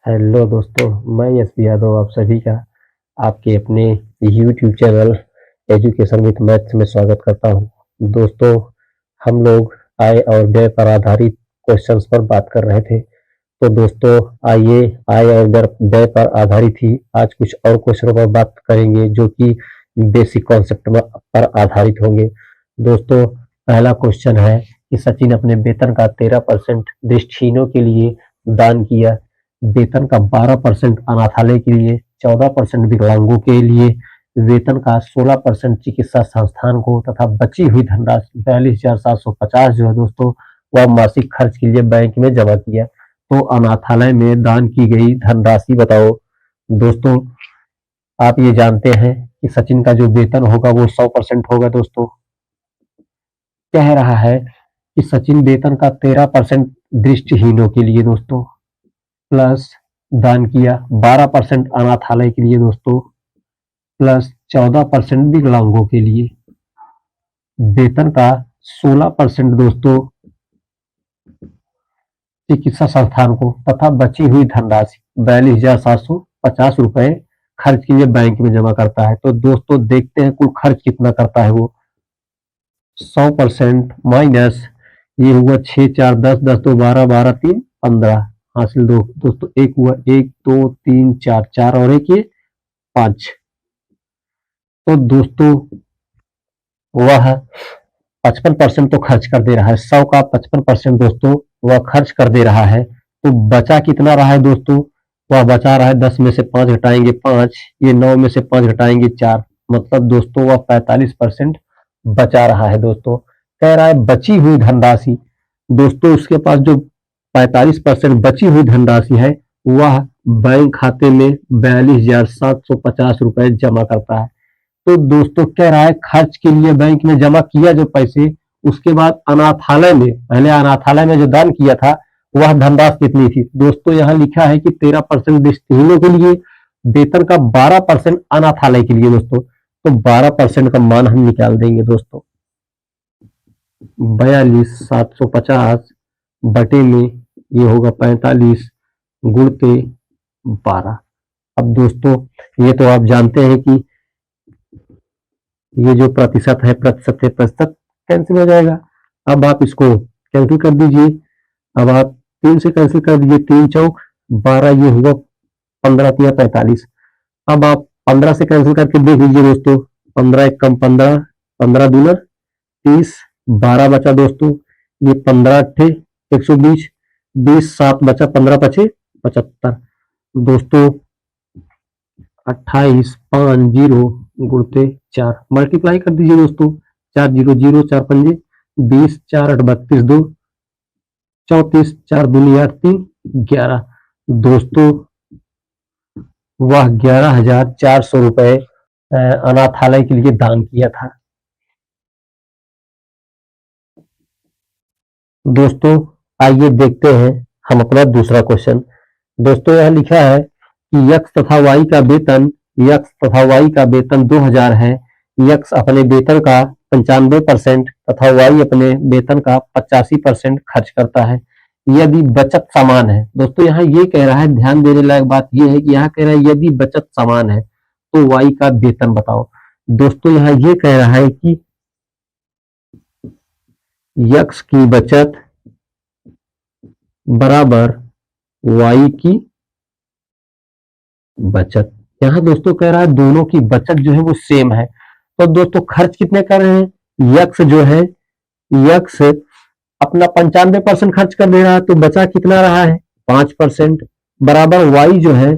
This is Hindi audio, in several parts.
हेलो दोस्तों, मैं एसपी यादव आप सभी का आपके अपने YouTube channel education with maths में स्वागत करता हूं। दोस्तों, हम लोग आय और व्यय पर आधारित क्वेश्चंस पर बात कर रहे थे। तो दोस्तों, आइए आय और व्यय पर आधारित ही आज कुछ और क्वेश्चनों पर बात करेंगे जो कि बेसिक कॉन्सेप्ट पर आधारित होंगे। दोस्तों, पहला क्वेश्चन है कि सचिन अपने वेतन का 13% दृष्टिहीनों के लिए दान किया। वेतन का 12% अनाथालय के लिए, 14% विकलांगों के लिए, वेतन का 16% चिकित्सा संस्थान को तथा बची हुई धनराशि 42,750 जो है दोस्तों वह मासिक खर्च के लिए बैंक में जमा किया। तो अनाथालय में दान की गई धनराशि बताओ। दोस्तों, आप ये जानते हैं कि सचिन का जो वेतन होगा वो 100% होगा। दोस्तों, कह रहा है कि सचिन वेतन का 13% दृष्टिहीनों के लिए दोस्तों प्लस दान किया, 12% अनाथालय के लिए दोस्तों प्लस 14% विकलांगों के लिए, वेतन का 16% दोस्तों चिकित्सा संस्थान को तथा बची हुई धनराशि 42,750 रुपए खर्च के लिए बैंक में जमा करता है। तो दोस्तों देखते हैं कुल खर्च कितना करता है वो। 100% माइनस ये हुआ 6 4 10 10 2 12 12 3 15 हासिल दो दोस्तों, एक हुआ 1 2 3 4 4 और एक ये 5। तो दोस्तों वह 55% तो खर्च कर दे रहा है। 100 का 55% दोस्तों वह खर्च कर दे रहा है। तो बचा कितना रहा है दोस्तों? वह बचा रहा है 10 में से 5 घटाएंगे 5, ये 9 में से 5 घटाएंगे 4, मतलब दोस्तों वह 45% बचा रहा है। दोस्तों कह रहा है बची हुई धनराशि, दोस्तों उसके पास जो 45% बची हुई धनराशि है वह बैंक खाते में 42,750 रुपए जमा करता है। तो दोस्तों कह रहा है खर्च के लिए बैंक में जमा किया जो पैसे, उसके बाद अनाथालय में, पहले अनाथालय में जो दान किया था वह धनराशि कितनी थी। दोस्तों यहाँ लिखा है कि 13% दृष्टिहीनों के लिए, वेतन का 12% अनाथालय के लिए। दोस्तों तो 12% का मान हम निकाल देंगे दोस्तों, 42,750 बटे में ये होगा 45 गुणते 12। अब दोस्तों ये तो आप जानते हैं कि ये जो प्रतिशत है प्रतिशत से प्रतिशत कैंसिल हो जाएगा। अब आप इसको कैंसिल कर दीजिए। अब आप 3 से कैंसिल कर दीजिए, 3 चौक 12, ये हुआ 15 तिया 45। अब आप 15 से कैंसिल करके देख लीजिए दोस्तों, 15 एक कम 15, 15 दूना 30, 12 बचा दोस्तों, ये 15 अट्ठे 120, 20 7 बचा, 15 पचे 75 दोस्तों, 28 5 0 गुणते 4 मल्टीप्लाई कर दीजिए दोस्तों, 4 0 0 4 पंजे 20, 4 8 32 2 34, 4 दूनी 8 3 11 दोस्तों वह 11,400 रुपए अनाथालय के लिए दान किया था। दोस्तों आइए देखते हैं हम अपना दूसरा क्वेश्चन। दोस्तों यह लिखा है कि यक्स तथा वाई का वेतन, यक्स तथा वाई का वेतन 2000 है। यक्स अपने वेतन का 95% तथा वाई अपने वेतन का 85% खर्च करता है। यदि बचत समान है, दोस्तों यहाँ ये कह रहा है, ध्यान देने लायक बात ये है कि यहाँ कह रहा है यदि बचत समान है तो वाई का वेतन बताओ। दोस्तों यहाँ ये कह रहा है कि यक्स की बचत बराबर वाई की बचत। यहाँ दोस्तों कह रहा है दोनों की बचत जो है वो सेम है। तो दोस्तों खर्च कितने कर रहे हैं? यक्स जो है, यक्स अपना 95% खर्च कर दे रहा है, तो बचा कितना रहा है 5%, बराबर वाई जो है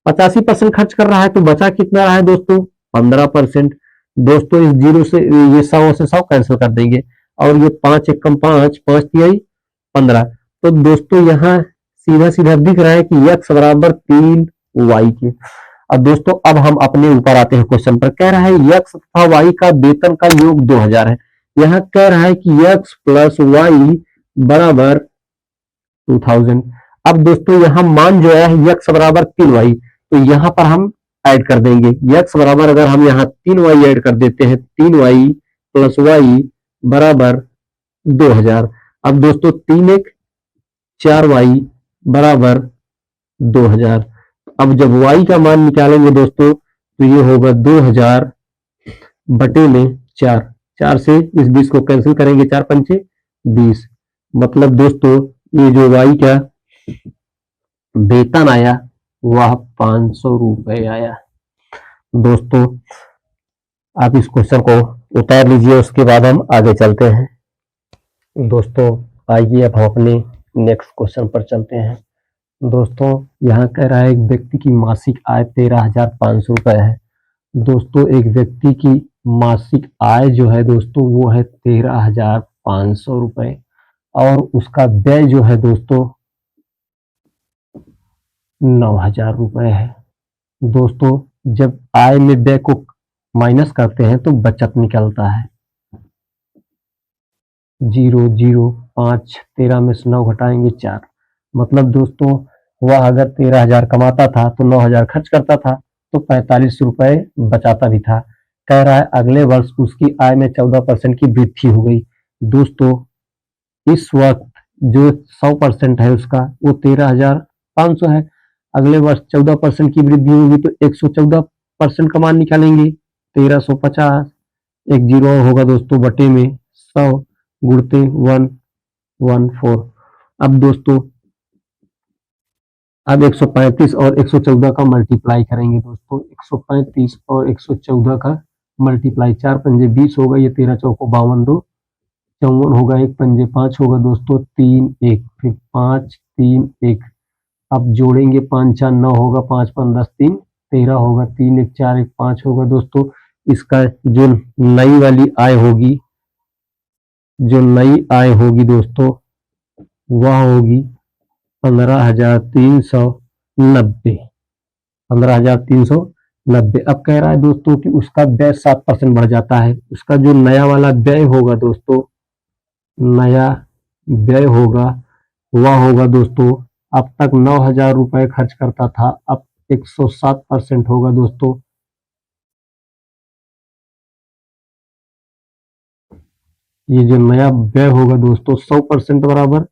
85% खर्च कर रहा है, तो बचा कितना रहा है दोस्तों 15%। दोस्तों इस जीरो से ये 100 से 100 कैंसिल कर देंगे, और ये 5 एक कम 5 5 तिहाई 15। तो दोस्तों यहाँ सीधा सीधा दिख रहा है कि x बराबर 3 वाई के। अब दोस्तों अब हम अपने ऊपर आते हैं क्वेश्चन पर। कह रहा है x तथा y का वेतन का योग 2000 है। यहाँ कह रहा है कि x प्लस वाई बराबर 2000। अब दोस्तों यहाँ मान जो है x बराबर 3 वाई, तो यहाँ पर हम ऐड कर देंगे x बराबर, अगर हम यहाँ 3 वाई ऐड कर देते हैं, 3 वाई प्लस वाई बराबर 2000। अब दोस्तों 3 एक 4 वाई बराबर 2000। अब जब y का मान निकालेंगे दोस्तों तो ये होगा 2000 बटे में 4। 4 से इस 20 को कैंसिल करेंगे, 4 पंचे 20। मतलब दोस्तों ये जो y का वेतन आया वह 500 रुपए आया। दोस्तों आप इस क्वेश्चन को उतार लीजिए, उसके बाद हम आगे चलते हैं। दोस्तों आइए अब हम अपने नेक्स्ट क्वेश्चन पर चलते हैं। दोस्तों यहाँ कह रहा है एक व्यक्ति की मासिक आय 13,500 रुपए है। दोस्तों एक व्यक्ति की मासिक आय जो है दोस्तों वो है 13,500 रुपए और उसका व्यय जो है दोस्तों 9,000 रुपए है। दोस्तों जब आय में व्यय को माइनस करते हैं तो बचत निकलता है। 0 0 5, 13 में से 9 घटाएंगे 4। मतलब दोस्तों वह अगर 13,000 कमाता था तो 9,000 खर्च करता था तो 45 रुपए बचाता भी था। कह रहा है अगले वर्ष उसकी आय में 14% की वृद्धि हो गई। दोस्तों इस वक्त जो 100% है उसका वो 13,500 है। अगले वर्ष 14% की वृद्धि होगी तो 114% का मान निकालेंगे, 1350। एक जीरो होगा दोस्तों बटे में 100 गुणते 114। अब दोस्तों अब 135 और 114 का मल्टीप्लाई करेंगे। दोस्तों 135 और 114 का मल्टीप्लाई, 4 पंजे 20 होगा, ये 13 चौको 52, 2 54 होगा, 1 पंजे 5 होगा दोस्तों, 3 1 फिर 5 3 1। अब जोड़ेंगे 5 4 9 होगा, 5 5 10 3 13 होगा, 3 1 4 1 5 होगा। दोस्तों इसका जो नई वाली आय होगी, जो नई आय होगी दोस्तों वह होगी 15,390। 15,390। अब कह रहा है दोस्तों कि उसका व्यय 7% बढ़ जाता है। उसका जो नया वाला व्यय होगा दोस्तों, नया व्यय होगा वह होगा दोस्तों, अब तक 9,000 रुपए खर्च करता था, अब 107% होगा दोस्तों। ये जो नया व्यय होगा दोस्तों 100% बराबर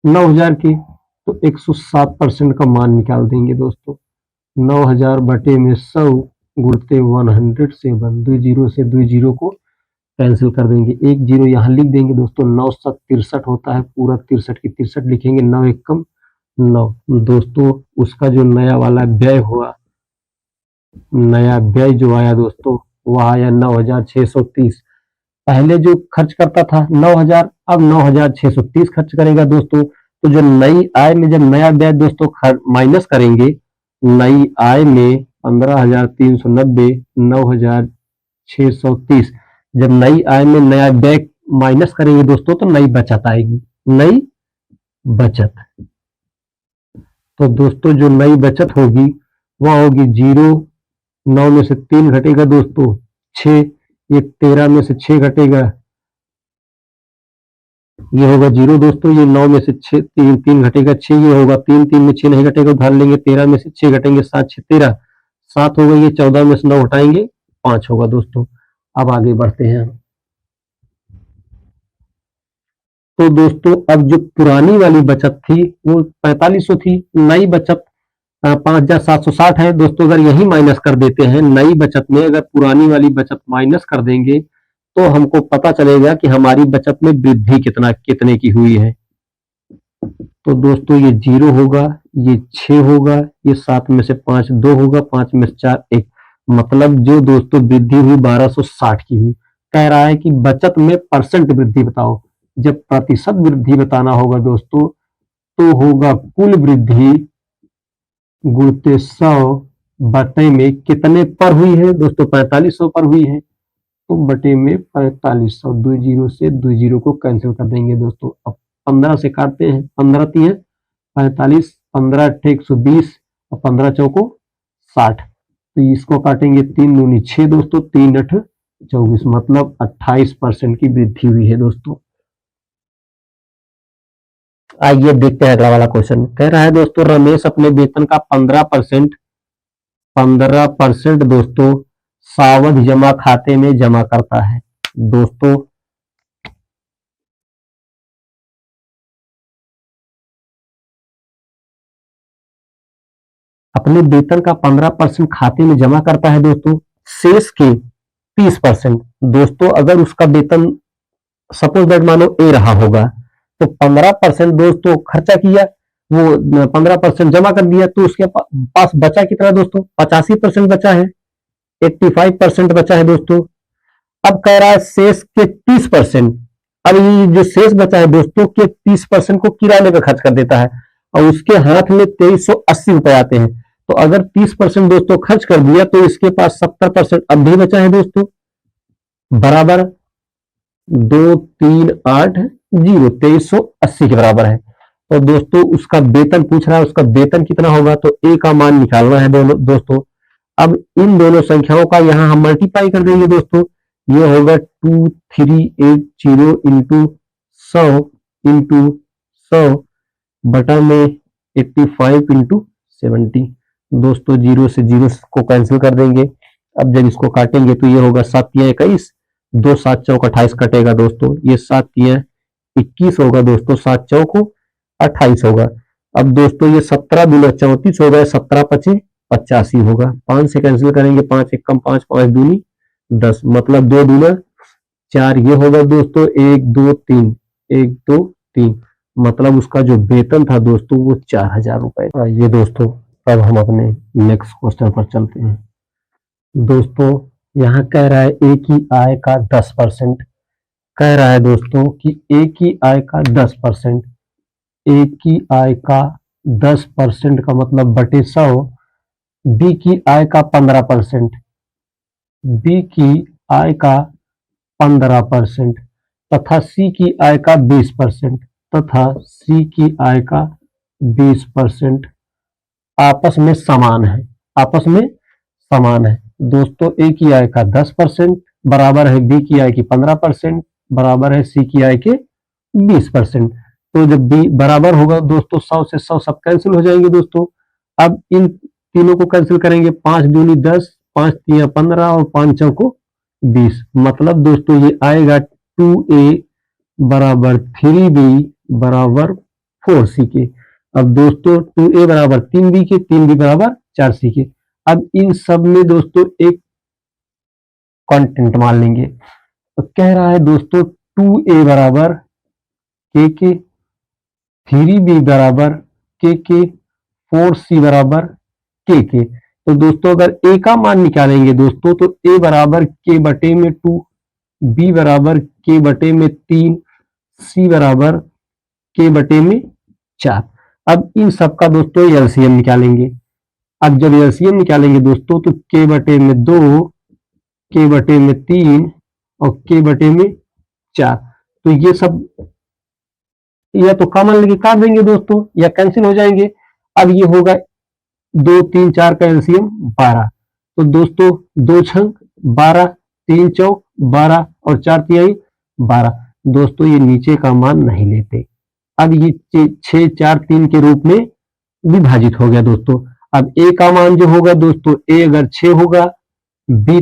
9,000 के, तो 107% का मान निकाल देंगे दोस्तों। 9,000 बटे में 100 गुणते 107। 2 जीरो से 2 जीरो को कैंसिल कर देंगे, एक जीरो यहाँ लिख देंगे दोस्तों। 9 7 63 होता है, पूरा 63 की 63 लिखेंगे, 9 1 कम 9। दोस्तों उसका जो नया वाला व्यय हुआ, नया व्यय जो आया दोस्तों वह आया 9,630। पहले जो खर्च करता था 9,000, अब 9,630 खर्च करेगा दोस्तों। तो जो नई आय में जब नया व्यय दोस्तों माइनस करेंगे, नई आय में 15,390 9,630, जब नई आय में नया व्यय माइनस करेंगे दोस्तों तो नई बचत आएगी, नई बचत। तो दोस्तों जो नई बचत होगी वह होगी 0, 9 में से 3 घटेगा दोस्तों 6, ये 13 में से 6 घटेगा, ये होगा 0 दोस्तों। ये 9 में से 6 3 घटेगा 6, ये होगा 3 3 में 6 नहीं घटेगा, उधार लेंगे, 13 में से 6 घटेंगे 7 6 13, 7 होगा, ये 14 में से 9 हटाएंगे 5 होगा दोस्तों। अब आगे बढ़ते हैं। तो दोस्तों अब जो पुरानी वाली बचत थी वो 4500 थी, नई बचत 5,760 है दोस्तों। अगर यही माइनस कर देते हैं नई बचत में, अगर पुरानी वाली बचत माइनस कर देंगे तो हमको पता चलेगा कि हमारी बचत में वृद्धि कितने की हुई है। तो दोस्तों ये 0 होगा, ये 6 होगा, ये 7 में से 5 2 होगा, 5 में से 4 1। मतलब जो दोस्तों वृद्धि हुई 1260 की हुई। कह रहा है कि बचत में परसेंट वृद्धि बताओ। जब प्रतिशत वृद्धि बताना होगा दोस्तों तो होगा कुल वृद्धि गुणते 100 बटे में कितने पर हुई है दोस्तों, 4500 पर हुई है, तो बटे में 4500। 2 जीरो से 2 जीरो को कैंसिल कर देंगे दोस्तों। अब 15 से काटते हैं, 15 3 45, 15 8 120 और 15 चौको 60। तो इसको काटेंगे, 3 दूनी 6 दोस्तों, 3 8 24, मतलब 28% की वृद्धि हुई है दोस्तों। आइए देखते हैं अगला वाला क्वेश्चन। कह रहा है दोस्तों रमेश अपने वेतन का 15% दोस्तों सावधि जमा खाते में जमा करता है। दोस्तों अपने वेतन का 15% खाते में जमा करता है दोस्तों, शेष के 30%। दोस्तों अगर उसका वेतन सपोज दैट मानो ए रहा होगा, तो 15% दोस्तों खर्चा किया, वो 15% जमा कर दिया, तो उसके पास बचा कितना दोस्तों, 85% बचा है, 85% बचा है दोस्तों। अब कह रहा है शेष के 30%। अब ये जो शेष बचा है दोस्तों के 30% को किराने पे खर्च कर देता है, और उसके हाथ में 2380 रुपए आते हैं। तो अगर 30% दोस्तों खर्च कर दिया, तो इसके पास 70% अब भी बचा है दोस्तों, बराबर 2380, 2380 के बराबर है। तो दोस्तों उसका वेतन पूछ रहा है, उसका वेतन कितना होगा, तो ए का मान निकालना है दोस्तों। अब इन दोनों संख्याओं का यहां हम मल्टीप्लाई कर देंगे दोस्तों, ये होगा 2380 इंटू 100 बटा में 85 इंटू 70। दोस्तों जीरो से जीरो को कैंसिल कर देंगे। अब जब इसको काटेंगे तो ये होगा 7 या 21, 2 7 चौक 28 कटेगा दोस्तों, ये 7 या 21 होगा दोस्तों, 7 चौक 28 होगा। अब दोस्तों ये 17 दूना 34 हो गए, 17 पचे 85 होगा, 5 से कैंसिल करेंगे, 5 एक कम 5, 5 दूनी 10, मतलब 2 दूना 4, ये होगा दोस्तों 1 2 3, 1 2 3, मतलब उसका जो वेतन था दोस्तों वो 4000 रुपए। ये दोस्तों अब हम अपने नेक्स्ट क्वेश्चन पर चलते हैं। दोस्तों यहाँ कह रहा है ए की आय का 10%, कह रहा है दोस्तों कि ए की आय का 10%, ए की आय का 10% का मतलब बटे 100, बी की आय का 15%, बी की आय का 15% तथा सी की आय का 20%, तथा सी की आय का 20% आपस में समान है, आपस में समान है। दोस्तों ए की आय का 10% बराबर है बी की आय की 15% बराबर है सी की आय के 20%। तो जब बी बराबर होगा दोस्तों 100 से 100 सब कैंसिल हो जाएंगे दोस्तों। अब इन तीनों को कैंसिल करेंगे, 5 दूनी 10, 5 3 15 और 5 चौको 20, मतलब दोस्तों ये आएगा 2a बराबर 3b बराबर 4c के। अब दोस्तों 2a बराबर 3b के, 3b बराबर 4c के। अब इन सब में दोस्तों एक कंटेंट मान लेंगे, तो कह रहा है दोस्तों 2a बराबर के, 3b बराबर के, 4c बराबर के। तो दोस्तों अगर a का मान निकालेंगे दोस्तों, तो a बराबर के बटे में 2, b बराबर के बटे में 3, c बराबर के बटे में 4। अब इन सब का दोस्तों एलसीएम निकालेंगे। अब जब एलसीएम निकालेंगे दोस्तों, तो के बटे में 2, के बटे में 3 और के बटे में 4, तो ये सब या तो कॉमन लेके काट देंगे दोस्तों, या कैंसिल हो जाएंगे। अब ये होगा 2 3 4 का एलसीएम 12, तो दोस्तों 2 छंक 12, 3 चौक 12 और 4 तिहाई 12। दोस्तों ये नीचे का मान नहीं लेते। अब ये 6 4 3 के रूप में विभाजित हो गया दोस्तों। अब ए का मान जो होगा दोस्तों, ए अगर 6 होगा, बी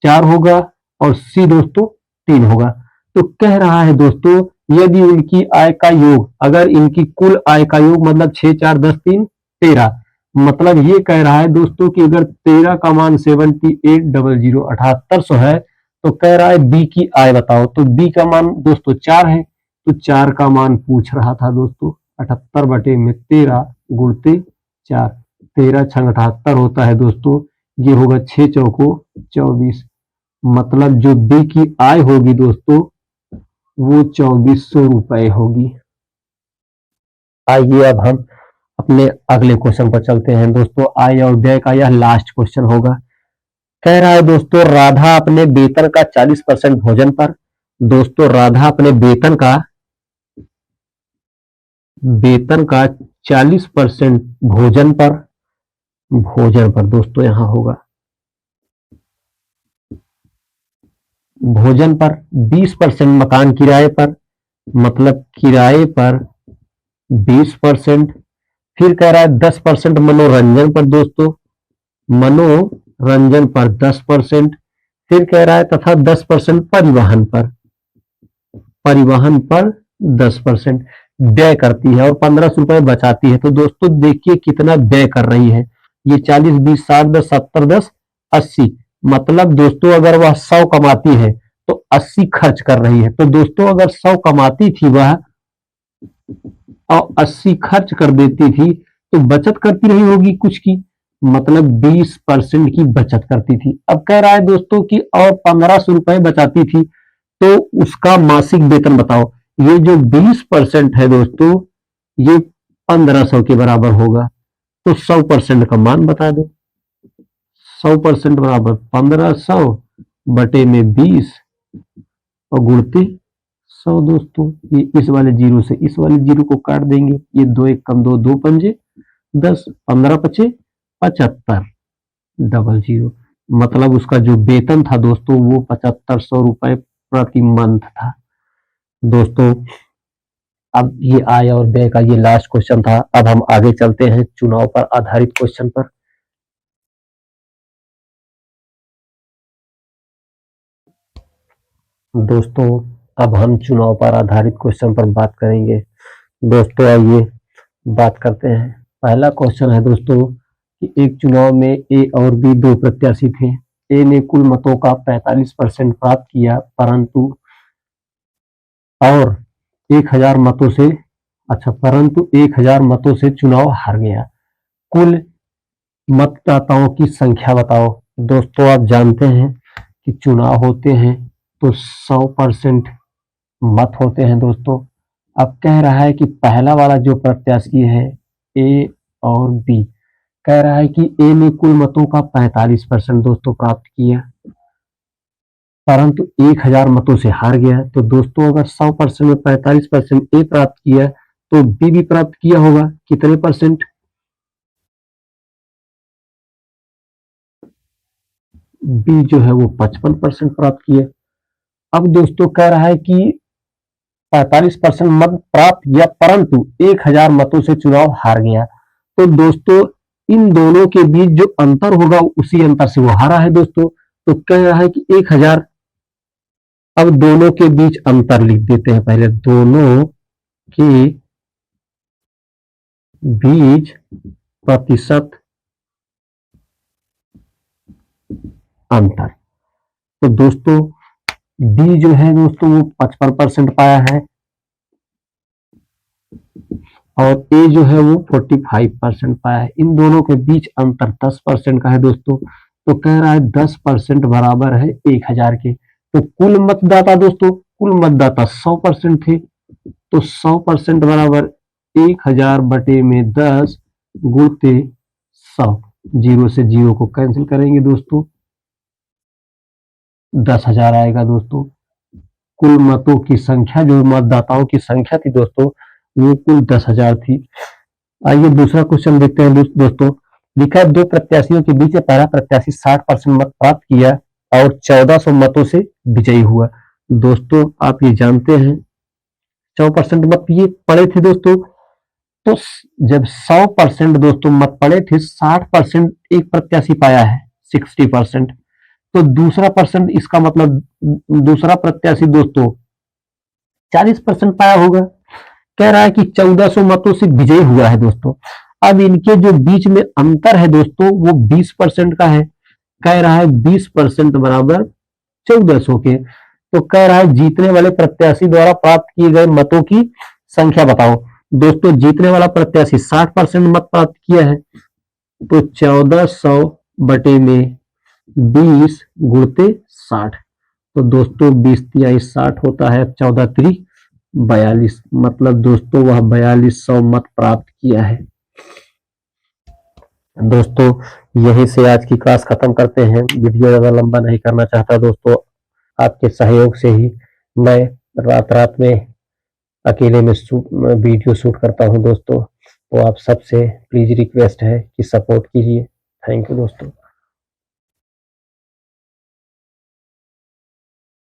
4 होगा और सी दोस्तों 3 होगा। तो कह रहा है दोस्तों यदि इनकी आय का योग, अगर इनकी कुल आय का योग मतलब 6 4 10 3 13, मतलब ये कह रहा है दोस्तों कि अगर 13 का मान 7800 7800 है, तो कह रहा है बी की आय बताओ। तो बी का मान दोस्तों 4 है, तो 4 का मान पूछ रहा था दोस्तों, 78 बटे में 13 गुणते 4, 13 छंग 78 होता है दोस्तों, ये होगा 6 चौको 24, मतलब जो बी की आय होगी दोस्तों वो 2400 रुपए होगी। आइए अब हम अपने अगले क्वेश्चन पर चलते हैं दोस्तों। आय और व्यय का यह लास्ट क्वेश्चन होगा। कह रहा है दोस्तों राधा अपने वेतन का 40% भोजन पर, दोस्तों राधा अपने वेतन का 40% भोजन पर दोस्तों यहां होगा भोजन पर, 20% मकान किराए पर, मतलब किराए पर 20%, फिर कह रहा है 10% मनोरंजन पर दोस्तों, मनोरंजन पर 10%, फिर कह रहा है तथा 10% परिवहन पर 10% व्यय करती है और 1500 रुपए बचाती है। तो दोस्तों देखिए कितना व्यय कर रही है। ये 40, 20, 60, 10, 70, 10, 80। मतलब दोस्तों अगर वह 100 कमाती है तो 80 खर्च कर रही है। तो दोस्तों अगर 100 कमाती थी वह और 80 खर्च कर देती थी तो बचत करती रही होगी कुछ की, मतलब 20% की बचत करती थी। अब कह रहा है दोस्तों कि और 1500 रुपए बचाती थी तो उसका मासिक वेतन बताओ। ये जो 20% है दोस्तों ये 1500 के बराबर होगा। तो 100% का मान बता दो। 100% बराबर 1500 बटे में 20 और गुणते 100 दोस्तों। ये इस वाले जीरो से इस वाले जीरो को काट देंगे। ये 2 1 कम 2, 2 पंजे 10, 15 पचे 75, डबल जीरो। मतलब उसका जो वेतन था दोस्तों वो 7500 रुपए प्रति मंथ था दोस्तों। अब ये आय और व्यय का ये लास्ट क्वेश्चन था। अब हम आगे चलते हैं चुनाव पर आधारित क्वेश्चन पर। दोस्तों अब हम चुनाव पर आधारित क्वेश्चन पर बात करेंगे। दोस्तों आइए बात करते हैं। पहला क्वेश्चन है दोस्तों कि एक चुनाव में ए और बी दो प्रत्याशी थे। ए ने कुल मतों का 45% प्राप्त किया परंतु 1000 मतों से परंतु 1000 मतों से चुनाव हार गया। कुल मतदाताओं की संख्या बताओ। दोस्तों आप जानते हैं कि चुनाव होते हैं तो 100% मत होते हैं दोस्तों। अब कह रहा है कि पहला वाला जो प्रत्याशी है ए और बी, कह रहा है कि ए ने कुल मतों का 45% दोस्तों प्राप्त किया परंतु 1000 मतों से हार गया। तो दोस्तों अगर 100% में 45% ए प्राप्त किया तो बी भी प्राप्त किया होगा कितने परसेंट? बी जो है वो 55% प्राप्त किया। अब दोस्तों कह रहा है कि 45% मत प्राप्त किया परंतु 1000 मतों से चुनाव हार गया। तो दोस्तों इन दोनों के बीच जो अंतर होगा उसी अंतर से वो हारा है दोस्तों। तो कह रहा है कि 1000, अब दोनों के बीच अंतर लिख देते हैं पहले। दोनों के बीच प्रतिशत अंतर। तो दोस्तों बी जो है दोस्तों वो 55% पाया है और ए जो है वो 45% पाया है। इन दोनों के बीच अंतर 10% का है दोस्तों। तो कह रहा है 10% बराबर है 1000 के। तो कुल मतदाता दोस्तों, कुल मतदाता 100% थे तो 100% बराबर 1000 बटे में 10 गुणते 100। जीरो से जीरो को कैंसिल करेंगे दोस्तों, 10,000 आएगा दोस्तों। कुल मतों की संख्या, जो मतदाताओं की संख्या थी दोस्तों वो कुल 10,000 थी। आइए दूसरा क्वेश्चन देखते हैं दोस्तों। लिखा है दो प्रत्याशियों के बीच पहला प्रत्याशी 60% मत प्राप्त किया और 1400 मतों से विजयी हुआ। दोस्तों आप ये जानते हैं 100% मत ये पड़े थे दोस्तों। तो जब 100% दोस्तों मत पड़े थे, 60% एक प्रत्याशी पाया है 60%, तो दूसरा परसेंट इसका मतलब दूसरा प्रत्याशी दोस्तों 40% पाया होगा। कह रहा है कि 1400 मतों से विजयी हुआ है दोस्तों। अब इनके जो बीच में अंतर है दोस्तों वो 20% का है। कह रहा है 20% बराबर 1400 के। तो कह रहा है जीतने वाले प्रत्याशी द्वारा प्राप्त किए गए मतों की संख्या बताओ। दोस्तों जीतने वाला प्रत्याशी 60% मत प्राप्त किया है तो 1400 बटे में 20 गुणते 60। तो दोस्तों 20 तिहाई 60 होता है, 14 त्रिक 42। मतलब दोस्तों वह 4200 मत प्राप्त किया है। दोस्तों यहीं से आज की क्लास खत्म करते हैं। वीडियो ज्यादा लंबा नहीं करना चाहता दोस्तों। आपके सहयोग से ही मैं रात रात में अकेले में वीडियो शूट करता हूं दोस्तों। तो आप सबसे प्लीज रिक्वेस्ट है कि सपोर्ट कीजिए। थैंक यू दोस्तों।